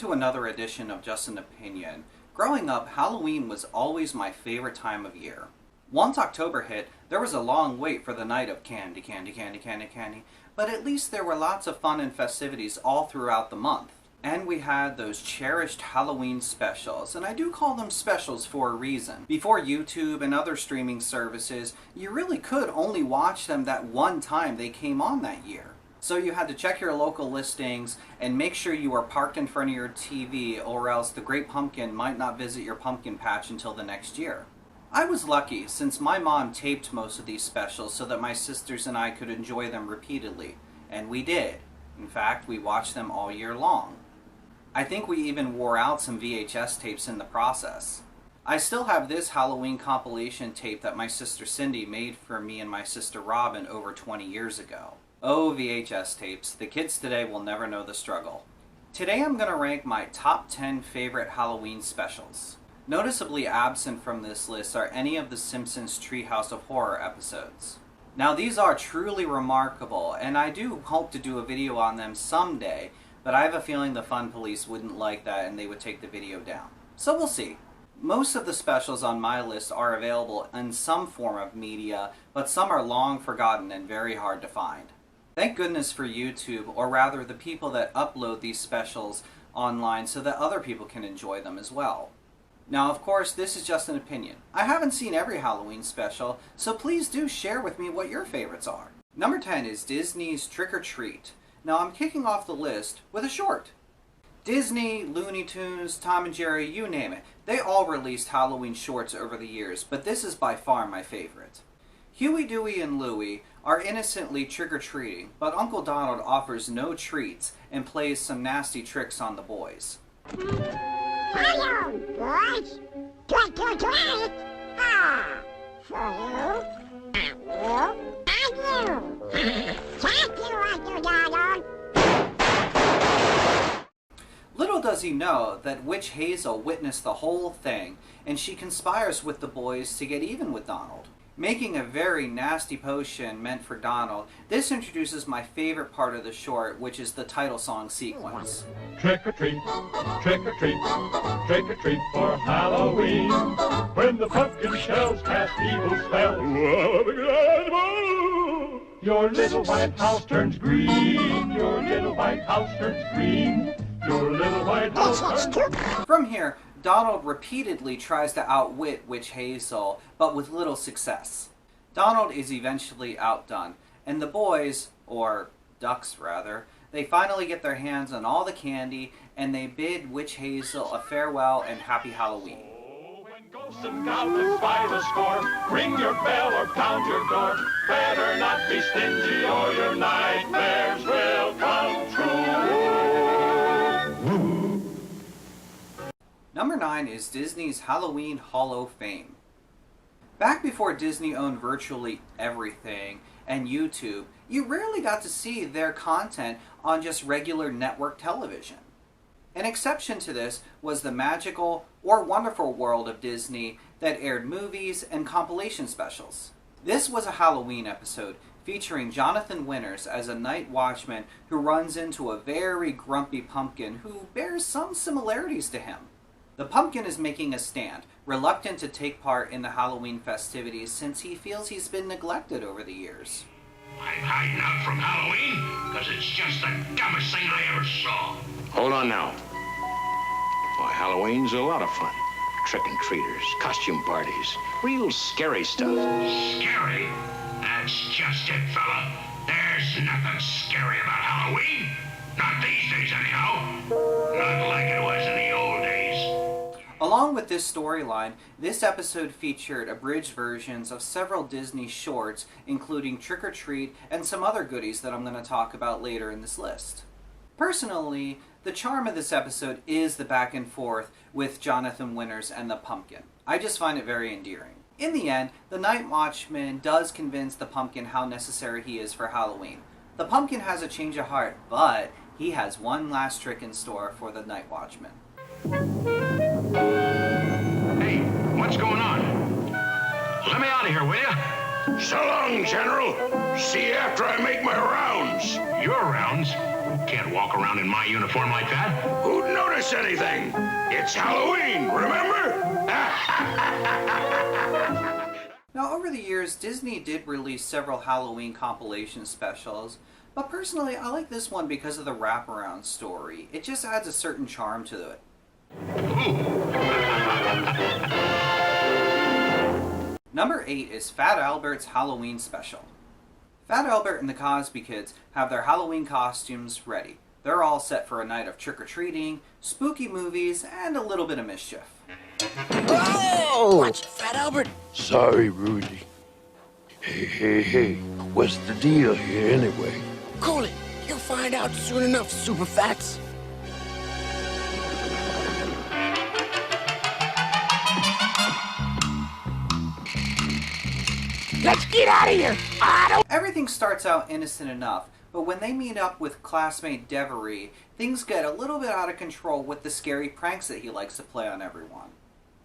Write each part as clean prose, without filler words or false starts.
to another edition of Just an Opinion. Growing up, Halloween was always my favorite time of year. Once October hit, there was a long wait for the night of candy, candy, candy, candy, candy, but at least there were lots of fun and festivities all throughout the month. And we had those cherished Halloween specials, and I do call them specials for a reason. Before YouTube and other streaming services, you really could only watch them that one time they came on that year. So you had to check your local listings and make sure you were parked in front of your TV, or else the Great Pumpkin might not visit your pumpkin patch until the next year. I was lucky since my mom taped most of these specials so that my sisters and I could enjoy them repeatedly, and we did. In fact, we watched them all year long. I think we even wore out some VHS tapes in the process. I still have this Halloween compilation tape that my sister Cindy made for me and my sister Robin over 20 years ago. Oh, VHS tapes. The kids today will never know the struggle. Today I'm going to rank my top 10 favorite Halloween specials. Noticeably absent from this list are any of the Simpsons Treehouse of Horror episodes. Now these are truly remarkable, and I do hope to do a video on them someday, but I have a feeling the Fun Police wouldn't like that and they would take the video down. So we'll see. Most of the specials on my list are available in some form of media, but some are long forgotten and very hard to find. Thank goodness for YouTube, or rather the people that upload these specials online so that other people can enjoy them as well. Now, of course, this is just an opinion. I haven't seen every Halloween special, so please do share with me what your favorites are. Number 10 is Disney's Trick or Treat. Now, I'm kicking off the list with a short. Disney, Looney Tunes, Tom and Jerry, you name it. They all released Halloween shorts over the years, but this is by far my favorite. Huey, Dewey, and Louie are innocently trick-or-treating, but Uncle Donald offers no treats and plays some nasty tricks on the boys. Hello, boys. Trick or treat. For you, and you. Thank you, Uncle Donald. Little does he know that Witch Hazel witnessed the whole thing, and she conspires with the boys to get even with Donald. Making a very nasty potion meant for Donald, this introduces my favorite part of the short, which is the title song sequence. Trick or treat, trick or treat, trick or treat for Halloween. When the pumpkin shells cast evil spells, your little white house turns green. Your little white house turns green. Your little white house turns... From here, Donald repeatedly tries to outwit Witch Hazel, but with little success. Donald is eventually outdone, and the boys, or ducks rather, they finally get their hands on all the candy, and they bid Witch Hazel a farewell and happy Halloween. Oh, when ghosts and goblins by the score, ring your bell or pound your door. Better not be stingy or your nightmares will come true. Number 9 is Disney's Halloween Hall of Fame. Back before Disney owned virtually everything and YouTube, you rarely got to see their content on just regular network television. An exception to this was the magical or wonderful world of Disney that aired movies and compilation specials. This was a Halloween episode featuring Jonathan Winters as a night watchman who runs into a very grumpy pumpkin who bears some similarities to him. The pumpkin is making a stand, reluctant to take part in the Halloween festivities since he feels he's been neglected over the years. I'm hiding out from Halloween because it's just the dumbest thing I ever saw. Hold on now. Why, Halloween's a lot of fun. Trick-and-treaters, costume parties, real scary stuff. Scary? That's just it, fella. There's nothing scary about Halloween. Not these days, anyhow. Not like it was in the old days. Along with this storyline, this episode featured abridged versions of several Disney shorts, including Trick or Treat and some other goodies that I'm going to talk about later in this list. Personally, the charm of this episode is the back and forth with Jonathan Winters and the pumpkin. I just find it very endearing. In the end, the Night Watchman does convince the pumpkin how necessary he is for Halloween. The pumpkin has a change of heart, but he has one last trick in store for the Night Watchman. Hey, what's going on? Let me out of here, will you? So long, General. See you after I make my rounds. Your rounds? Can't walk around in my uniform like that. Who'd notice anything? It's Halloween, remember? Now, over the years, Disney did release several Halloween compilation specials, but personally, I like this one because of the wraparound story. It just adds a certain charm to it. Number 8 is Fat Albert's Halloween Special. Fat Albert and the Cosby Kids have their Halloween costumes ready. They're all set for a night of trick-or-treating, spooky movies, and a little bit of mischief. Whoa! Watch it, Fat Albert. Sorry, Rudy. Hey, what's the deal here anyway? Cool it. You'll find out soon enough, Super Fats. Let's get out of here! Everything starts out innocent enough, but when they meet up with classmate Devery, things get a little bit out of control with the scary pranks that he likes to play on everyone.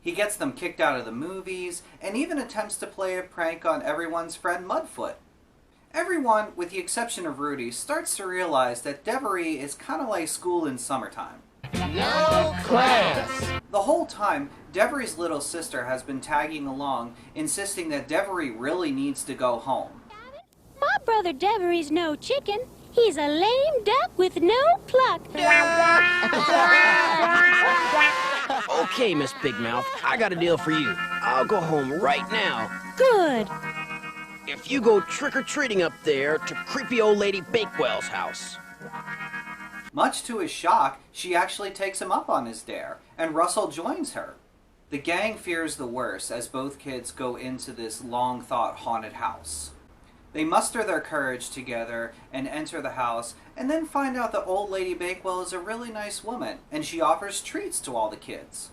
He gets them kicked out of the movies, and even attempts to play a prank on everyone's friend Mudfoot. Everyone, with the exception of Rudy, starts to realize that Devery is kind of like school in summertime. No class! The whole time, Devery's little sister has been tagging along, insisting that Devery really needs to go home. My brother Devery's no chicken. He's a lame duck with no pluck. Okay, Miss Big Mouth, I got a deal for you. I'll go home right now. Good. If you go trick-or-treating up there to creepy old lady Bakewell's house. Much to his shock, she actually takes him up on his dare, and Russell joins her. The gang fears the worst as both kids go into this long-thought haunted house. They muster their courage together and enter the house, and then find out that old lady Bakewell is a really nice woman, and she offers treats to all the kids.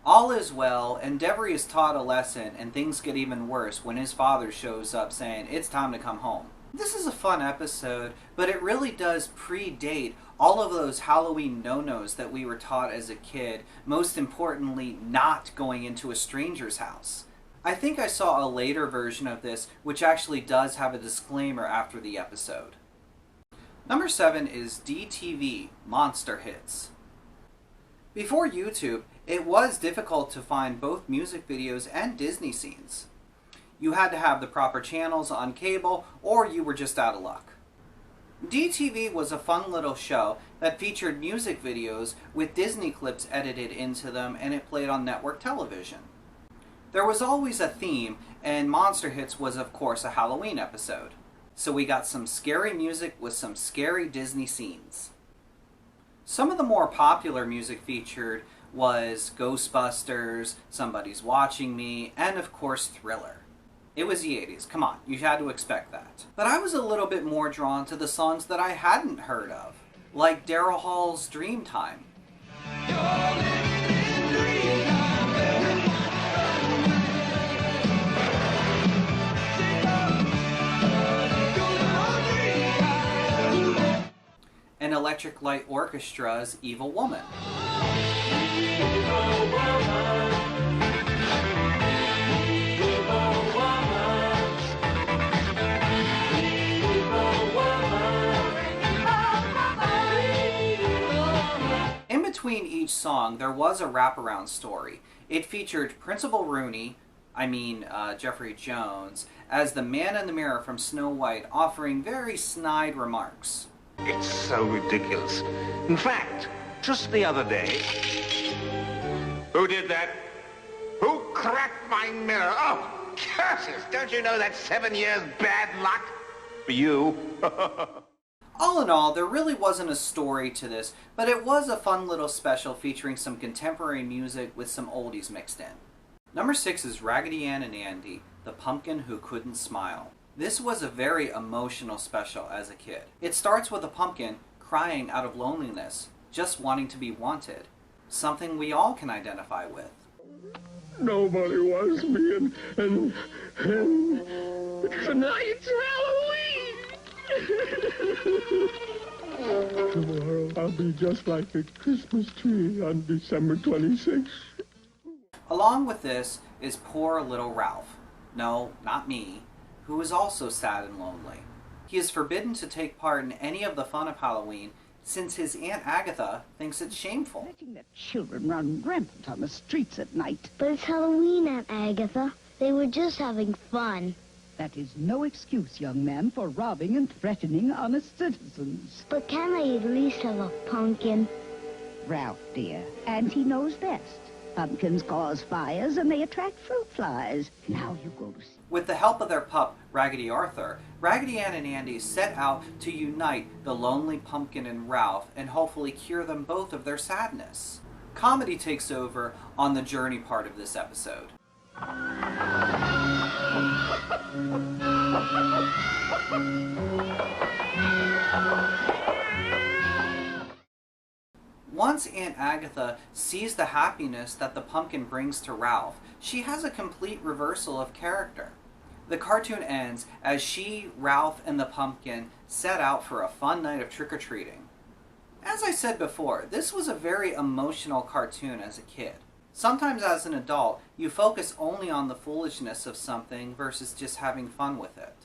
All is well, and Devery is taught a lesson, and things get even worse when his father shows up saying it's time to come home. This is a fun episode, but it really does predate all of those Halloween no-nos that we were taught as a kid, most importantly, not going into a stranger's house. I think I saw a later version of this, which actually does have a disclaimer after the episode. Number 7 is DTV, Monster Hits. Before YouTube, it was difficult to find both music videos and Disney scenes. You had to have the proper channels on cable, or you were just out of luck. DTV was a fun little show that featured music videos with Disney clips edited into them, and it played on network television. There was always a theme, and Monster Hits was of course a Halloween episode. So we got some scary music with some scary Disney scenes. Some of the more popular music featured was Ghostbusters, Somebody's Watching Me, and of course Thriller. It was the 80s, come on, you had to expect that. But I was a little bit more drawn to the songs that I hadn't heard of, like Daryl Hall's Dreamtime. And Electric Light Orchestra's Evil Woman. In between each song, there was a wraparound story. It featured Principal Rooney, Jeffrey Jones, as the man in the mirror from Snow White, offering very snide remarks. It's so ridiculous. In fact, just the other day... Who did that? Who cracked my mirror? Oh, curses! Don't you know that's 7 years bad luck? For you. All in all, there really wasn't a story to this, but it was a fun little special featuring some contemporary music with some oldies mixed in. Number 6 is Raggedy Ann and Andy, the pumpkin who couldn't smile. This was a very emotional special as a kid. It starts with a pumpkin crying out of loneliness, just wanting to be wanted. Something we all can identify with. Nobody wants me, and tonight's Halloween. Tomorrow I'll be just like a Christmas tree on December 26th. Along with this is Poor Little Ralph. No, not me. who is also sad and lonely. He is forbidden to take part in any of the fun of Halloween since his Aunt Agatha thinks it's shameful. Letting the children run rampant on the streets at night. But it's Halloween, Aunt Agatha. They were just having fun. That is no excuse, young man, for robbing and threatening honest citizens. But can they at least have a pumpkin? Ralph, dear, and he knows best. Pumpkins cause fires and they attract fruit flies. Now you go to sleep. With the help of their pup, Raggedy Arthur, Raggedy Ann and Andy set out to unite the lonely pumpkin and Ralph and hopefully cure them both of their sadness. Comedy takes over on the journey part of this episode. Once Aunt Agatha sees the happiness that the pumpkin brings to Ralph, she has a complete reversal of character. The cartoon ends as she, Ralph, and the pumpkin set out for a fun night of trick-or-treating. As I said before, this was a very emotional cartoon as a kid. Sometimes as an adult, you focus only on the foolishness of something versus just having fun with it.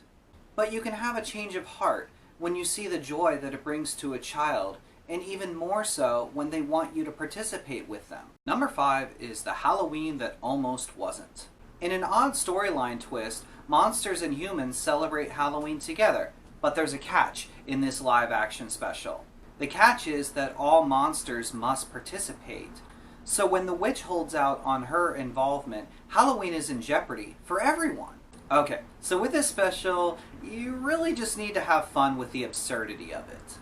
But you can have a change of heart when you see the joy that it brings to a child, and even more so when they want you to participate with them. Number 5 is The Halloween That Almost Wasn't. In an odd storyline twist, monsters and humans celebrate Halloween together, but there's a catch in this live-action special. The catch is that all monsters must participate. So when the witch holds out on her involvement, Halloween is in jeopardy for everyone. Okay, so with this special, you really just need to have fun with the absurdity of it.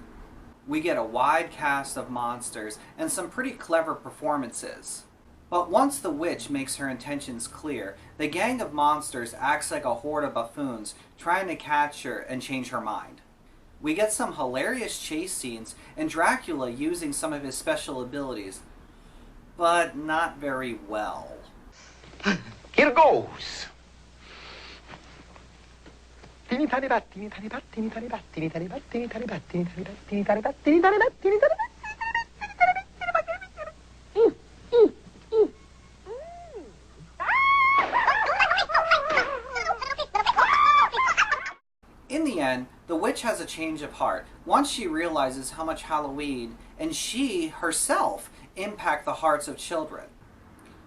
We get a wide cast of monsters and some pretty clever performances. But once the witch makes her intentions clear, the gang of monsters acts like a horde of buffoons trying to catch her and change her mind. We get some hilarious chase scenes and Dracula using some of his special abilities, but not very well. Here goes. Teeny tiny bat, teeny tiny bat, teeny tiny bat, teeny tiny bat, teeny tiny bat, teeny tiny bat, teeny tiny bat, teeny tiny bat, teeny tiny bat. In the end, the witch has a change of heart once she realizes how much Halloween and she herself impact the hearts of children.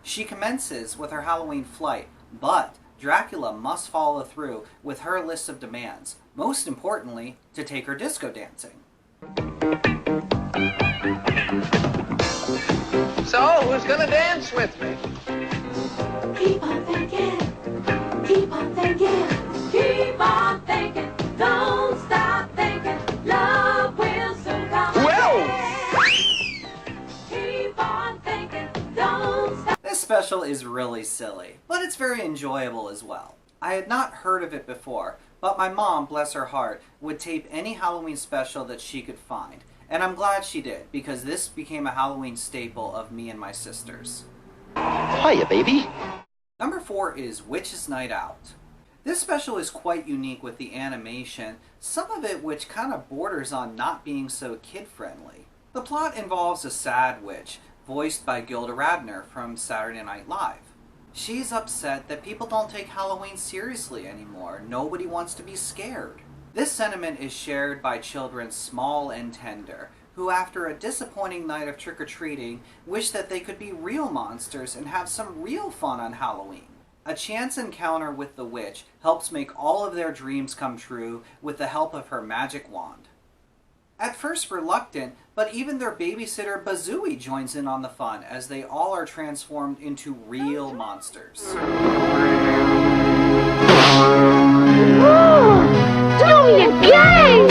She commences with her Halloween flight, but Dracula must follow through with her list of demands, most importantly, to take her disco dancing. So, who's gonna dance with me? Keep on thinking, keep on thinking, keep on thinking, don't stop thinking, love will soon come. Who else? Keep on thinking, don't stop. This special is really silly, but it's very enjoyable as well. I had not heard of it before, but my mom, bless her heart, would tape any Halloween special that she could find. And I'm glad she did, because this became a Halloween staple of me and my sisters. Hiya, baby. Number 4 is Witch's Night Out. This special is quite unique with the animation, some of it which kind of borders on not being so kid-friendly. The plot involves a sad witch, voiced by Gilda Radner from Saturday Night Live. She's upset that people don't take Halloween seriously anymore. Nobody wants to be scared. This sentiment is shared by children small and tender, who after a disappointing night of trick-or-treating wish that they could be real monsters and have some real fun on Halloween. A chance encounter with the witch helps make all of their dreams come true with the help of her magic wand. At first reluctant, but even their babysitter Bazooey joins in on the fun as they all are transformed into real monsters. Do me again!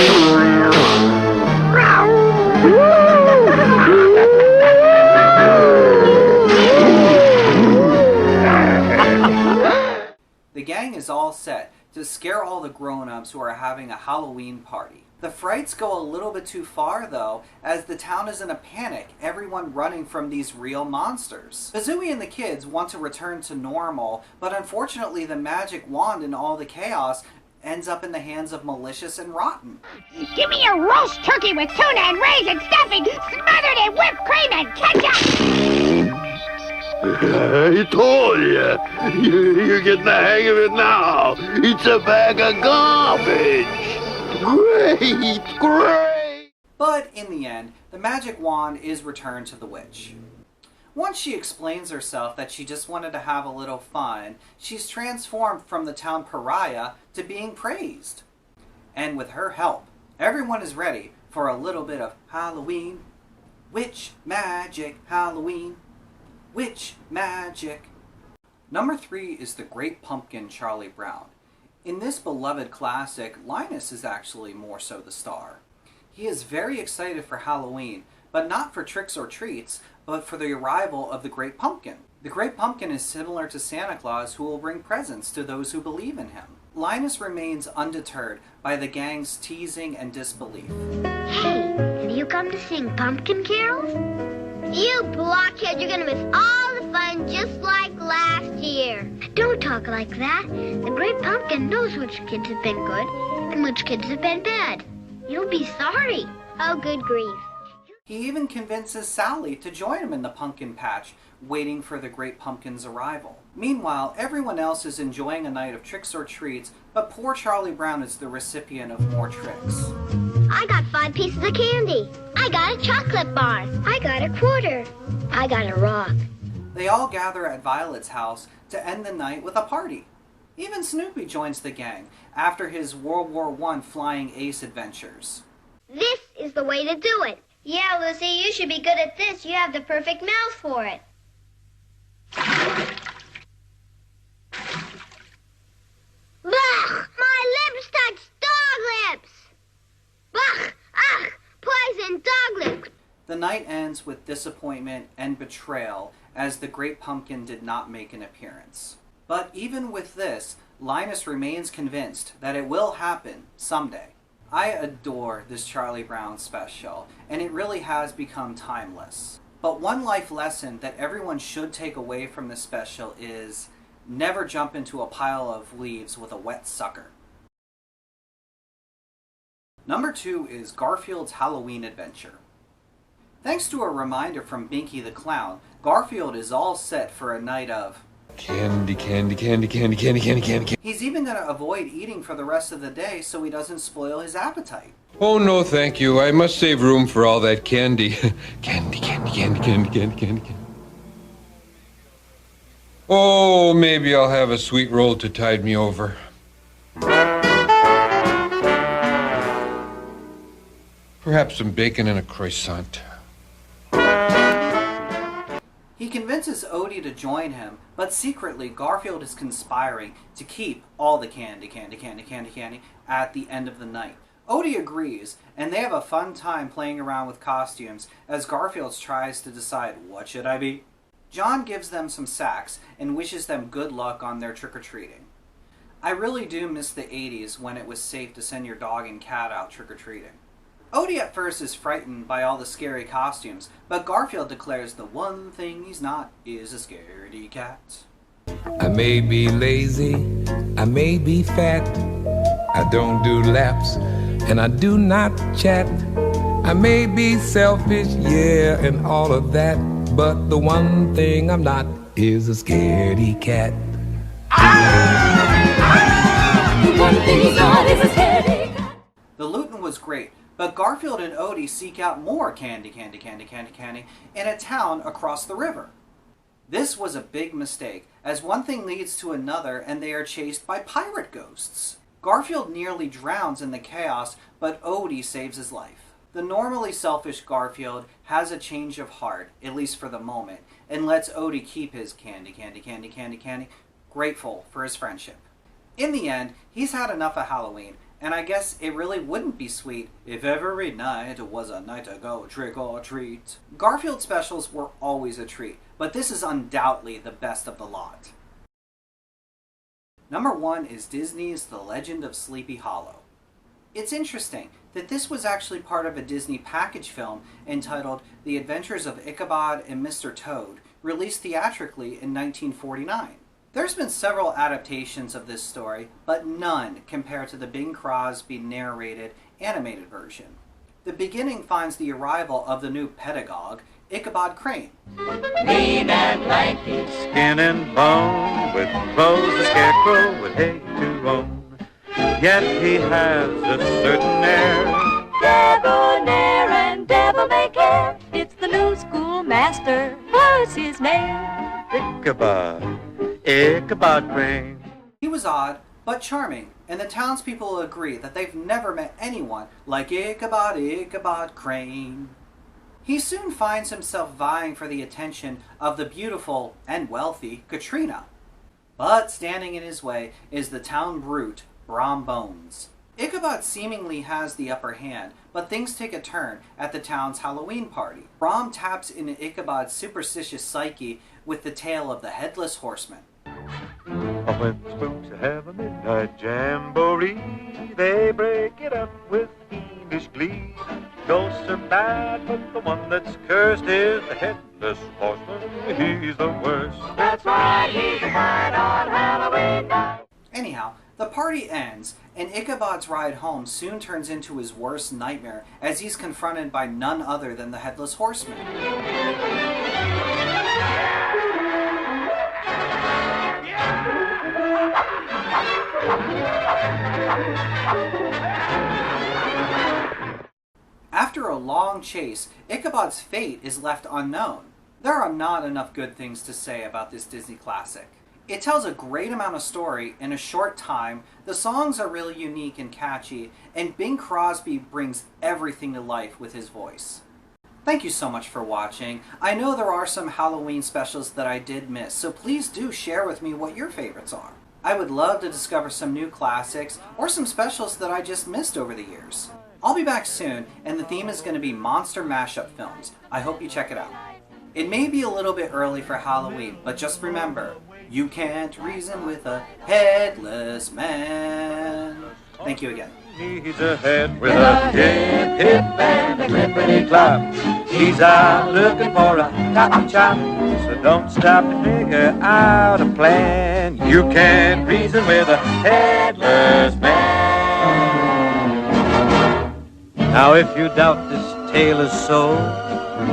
The gang is all set to scare all the grown-ups who are having a Halloween party. The frights go a little bit too far though, as the town is in a panic, everyone running from these real monsters. Bazooey and the kids want to return to normal, but unfortunately the magic wand and all the chaos ends up in the hands of Malicious and Rotten. Give me a roast turkey with tuna and raisin stuffing, smothered in whipped cream and ketchup! I told you. You're getting the hang of it now. It's a bag of garbage. Great. But in the end, the magic wand is returned to the witch. Once she explains herself that she just wanted to have a little fun, she's transformed from the town pariah to being praised. And with her help, everyone is ready for a little bit of Halloween. Witch magic Halloween. Witch magic. Number 3 is The Great Pumpkin, Charlie Brown. In this beloved classic, Linus is actually more so the star. He is very excited for Halloween, but not for tricks or treats, but for the arrival of the Great Pumpkin. The Great Pumpkin is similar to Santa Claus, who will bring presents to those who believe in him. Linus remains undeterred by the gang's teasing and disbelief. Hey, have you come to sing pumpkin carols? You blockhead, you're gonna miss all the fun just like last year. Don't talk like that. The Great Pumpkin knows which kids have been good and which kids have been bad. You'll be sorry. Oh, good grief. He even convinces Sally to join him in the pumpkin patch, waiting for the Great Pumpkin's arrival. Meanwhile, everyone else is enjoying a night of tricks or treats, but poor Charlie Brown is the recipient of more tricks. I got 5 pieces of candy. I got a chocolate bar. I got a quarter. I got a rock. They all gather at Violet's house to end the night with a party. Even Snoopy joins the gang after his World War I flying ace adventures. This is the way to do it. Yeah, Lucy, you should be good at this. You have the perfect mouth for it. Blech! My lips touch dog lips! Blech! Ugh! Poison dog lips! The night ends with disappointment and betrayal as the Great Pumpkin did not make an appearance. But even with this, Linus remains convinced that it will happen someday. I adore this Charlie Brown special, and it really has become timeless. But one life lesson that everyone should take away from this special is never jump into a pile of leaves with a wet sucker. Number 2 is Garfield's Halloween Adventure. Thanks to a reminder from Binky the Clown, Garfield is all set for a night of candy, candy, candy, candy, candy, candy, candy. He's even going to avoid eating for the rest of the day so he doesn't spoil his appetite. Oh, no, thank you. I must save room for all that candy. Candy, candy, candy, candy, candy, candy, candy. Oh, maybe I'll have a sweet roll to tide me over. Perhaps some bacon and a croissant. He convinces Odie to join him, but secretly Garfield is conspiring to keep all the candy at the end of the night. Odie agrees, and they have a fun time playing around with costumes as Garfield tries to decide, what should I be? John gives them some sacks and wishes them good luck on their trick-or-treating. I really do miss the 80s when it was safe to send your dog and cat out trick-or-treating. Odie at first is frightened by all the scary costumes, but Garfield declares the one thing he's not is a scaredy cat. I may be lazy, I may be fat, I don't do laps, and I do not chat. I may be selfish, yeah, and all of that, but the one thing I'm not is a scaredy cat. The one thing he's not is a scaredy cat. The looting was great, but Garfield and Odie seek out more candy in a town across the river. This was a big mistake, as one thing leads to another and they are chased by pirate ghosts. Garfield nearly drowns in the chaos, but Odie saves his life. The normally selfish Garfield has a change of heart, at least for the moment, and lets Odie keep his candy, grateful for his friendship. In the end, he's had enough of Halloween, and I guess it really wouldn't be sweet if every night was a night to go trick or treat. Garfield specials were always a treat, but this is undoubtedly the best of the lot. Number 1 is Disney's The Legend of Sleepy Hollow. It's interesting that this was actually part of a Disney package film entitled The Adventures of Ichabod and Mr. Toad, released theatrically in 1949. There's been several adaptations of this story, but none compared to the Bing Crosby narrated animated version. The beginning finds the arrival of the new pedagogue, Ichabod Crane. Mean and lanky, skin and bone, with clothes a scarecrow would hate to own. Yet he has a certain air, Debonair and devil-may care. It's the new schoolmaster. What's his name? Ichabod Crane. He was odd, but charming, and the townspeople agree that they've never met anyone like Ichabod Crane. He soon finds himself vying for the attention of the beautiful and wealthy Katrina. But standing in his way is the town brute, Brom Bones. Ichabod seemingly has the upper hand, but things take a turn at the town's Halloween party. Brom taps into Ichabod's superstitious psyche with the tale of the Headless Horseman. When spooks have a midnight jamboree, they break it up with fiendish glee. Ghosts are bad, but the one that's cursed is the Headless Horseman. He's the worst. That's right, he's a fight on Halloween night. Anyhow, the party ends, and Ichabod's ride home soon turns into his worst nightmare as he's confronted by none other than the Headless Horseman. After a long chase, Ichabod's fate is left unknown. There are not enough good things to say about this Disney classic. It tells a great amount of story in a short time, the songs are really unique and catchy, and Bing Crosby brings everything to life with his voice. Thank you so much for watching. I know there are some Halloween specials that I did miss, so please do share with me what your favorites are. I would love to discover some new classics or some specials that I just missed over the years. I'll be back soon, and the theme is going to be monster mashup films. I hope you check it out. It may be a little bit early for Halloween, but just remember, you can't reason with a headless man. Thank you again. He's a head with a hip, hip, and a clippity clap. He's out looking for a cotton chop. So don't stop to figure out a plan. You can't reason with a headless man. Now if you doubt this tale is so,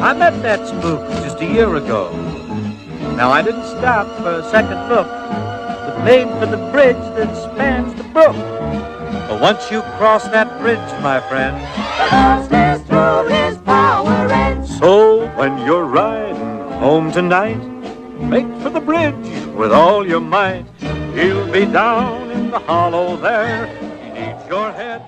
I met that spook just a year ago. Now I didn't stop for a second look, but made for the bridge that spans the brook. But once you cross that bridge, my friend, the monster's through his power ends. So when you're riding home tonight, make for the bridge with all your might. He'll be down in the hollow there. He needs your head.